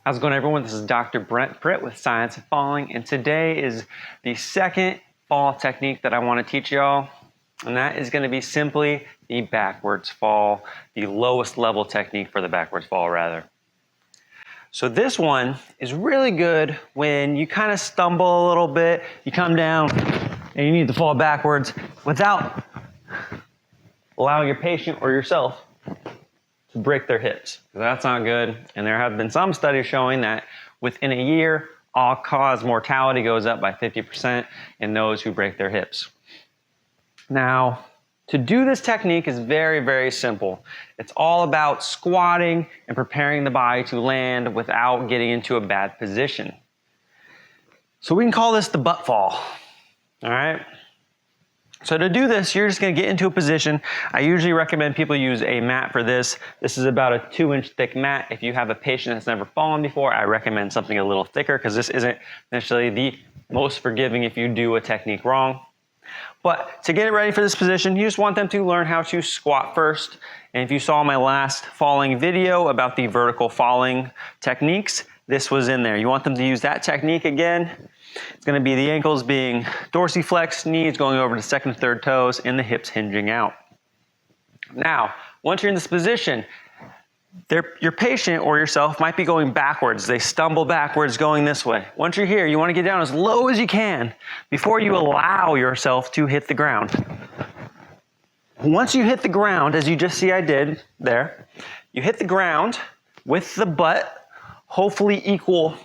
How's it going, everyone? This is Dr. Brent Britt with Science of Falling, and today is the second fall technique that I want to teach y'all, and that is going to be simply the backwards fall, the lowest level technique for the backwards fall, rather. So this one is really good when you kind of stumble a little bit, you come down, and you need to fall backwards without allowing your patient or yourself to break their hips. That's not good. And there have been some studies showing that within a year, all-cause mortality goes up by 50% in those who break their hips. Now, to do this technique is very, very simple. It's all about squatting and preparing the body to land without getting into a bad position. So we can call this the butt fall. All right? So to do this, you're just going to get into a position. I usually recommend people use a mat for this. This is about a 2-inch thick mat. If you have a patient that's never fallen before, I recommend something a little thicker because this isn't necessarily the most forgiving if you do a technique wrong. But to get it ready for this position, you just want them to learn how to squat first. And if you saw my last falling video about the vertical falling techniques, this was in there. You want them to use that technique again. It's going to be the ankles being dorsiflexed, knees going over to second and third toes, and the hips hinging out. Now, once you're in this position, your patient or yourself might be going backwards. They stumble backwards going this way. Once you're here, you want to get down as low as you can before you allow yourself to hit the ground. Once you hit the ground, as you just see I did there, you hit the ground with the butt hopefully equal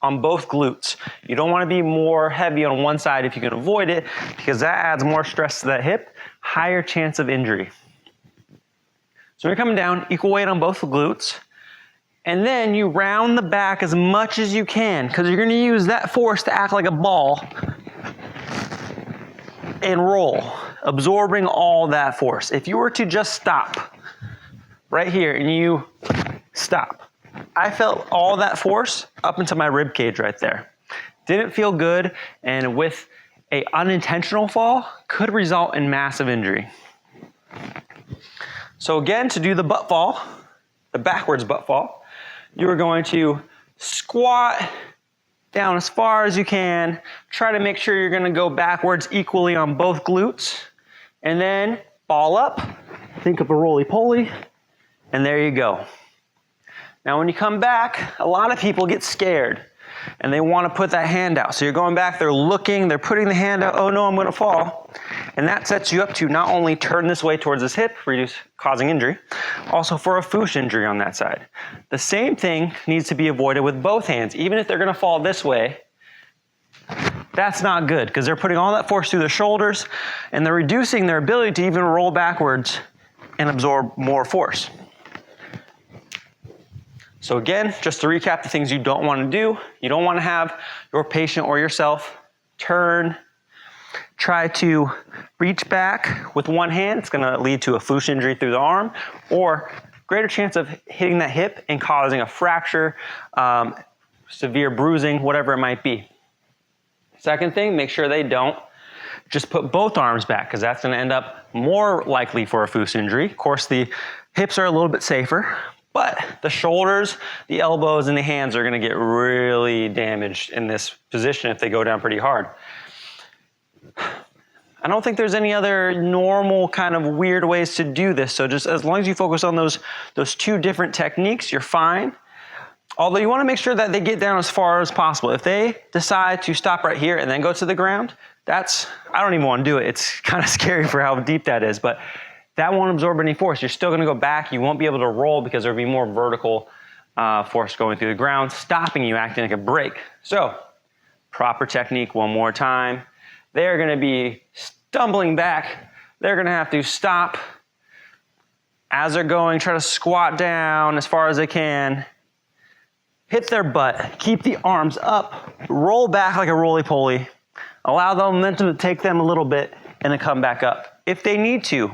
on both glutes. You don't want to be more heavy on one side if you can avoid it, because that adds more stress to that hip, higher chance of injury. So you're coming down, equal weight on both glutes, and then you round the back as much as you can, because you're going to use that force to act like a ball and roll, absorbing all that force. If you were to just stop right here and you stop, I felt all that force up into my rib cage right there. Didn't feel good, and with an unintentional fall, could result in massive injury. So again, to do the butt fall, the backwards butt fall, you are going to squat down as far as you can. Try to make sure you're going to go backwards equally on both glutes, and then ball up. Think of a roly-poly, and there you go. Now when you come back, a lot of people get scared and they want to put that hand out. So you're going back, they're looking, they're putting the hand out, oh no, I'm going to fall. And that sets you up to not only turn this way towards this hip, causing injury, also for a foosh injury on that side. The same thing needs to be avoided with both hands. Even if they're going to fall this way, that's not good because they're putting all that force through their shoulders and they're reducing their ability to even roll backwards and absorb more force. So again, just to recap the things you don't want to do, you don't want to have your patient or yourself turn, try to reach back with one hand. It's going to lead to a foosh injury through the arm, or greater chance of hitting that hip and causing a fracture, severe bruising, whatever it might be. Second thing, make sure they don't just put both arms back, because that's going to end up more likely for a foosh injury. Of course, the hips are a little bit safer, but the shoulders, the elbows, and the hands are going to get really damaged in this position if they go down pretty hard. I don't think there's any other normal kind of weird ways to do this. So just as long as you focus on those two different techniques, you're fine. Although you want to make sure that they get down as far as possible. If they decide to stop right here and then go to the ground, I don't even want to do it. It's kind of scary for how deep that is, but that won't absorb any force. You're still going to go back. You won't be able to roll because there'll be more vertical force going through the ground, stopping you, acting like a brake. So, proper technique one more time. They're going to be stumbling back. They're going to have to stop. As they're going, try to squat down as far as they can. Hit their butt. Keep the arms up. Roll back like a roly-poly. Allow the momentum to take them a little bit and then come back up. If they need to,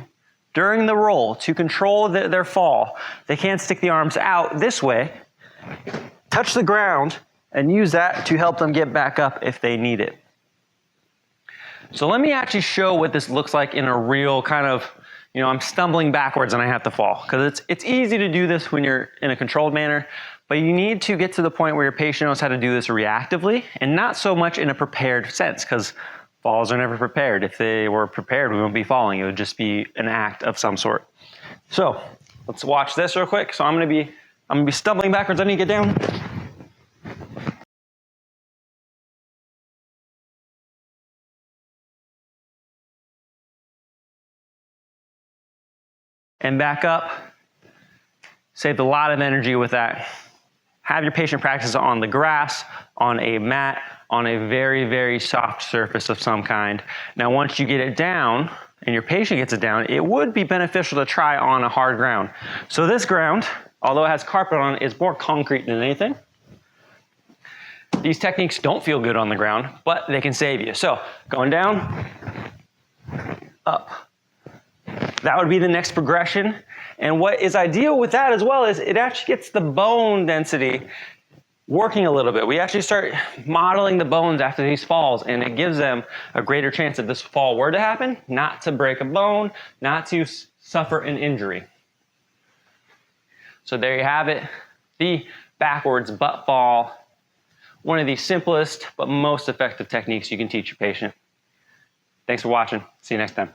during the roll, to control their fall, they can't stick the arms out this way, touch the ground, and use that to help them get back up if they need it. So let me actually show what this looks like in a real kind of, I'm stumbling backwards and I have to fall. Because it's easy to do this when you're in a controlled manner, But you need to get to the point where your patient knows how to do this reactively and not so much in a prepared sense, because falls are never prepared. If they were prepared, we wouldn't be falling. It would just be an act of some sort. So let's watch this real quick. So I'm gonna be stumbling backwards. I need to get down. And back up. Saved a lot of energy with that. Have your patient practice on the grass, on a mat, on a very, very soft surface of some kind. Now, once you get it down and your patient gets it down, it would be beneficial to try on a hard ground. So this ground, although it has carpet on it, is more concrete than anything. These techniques don't feel good on the ground, but they can save you. So going down, up. That would be the next progression. And what is ideal with that as well is it actually gets the bone density working a little bit. We actually start modeling the bones after these falls, and it gives them a greater chance if this fall were to happen, not to break a bone, not to suffer an injury. So there you have it, the backwards butt fall. One of the simplest but most effective techniques you can teach your patient. Thanks for watching. See you next time.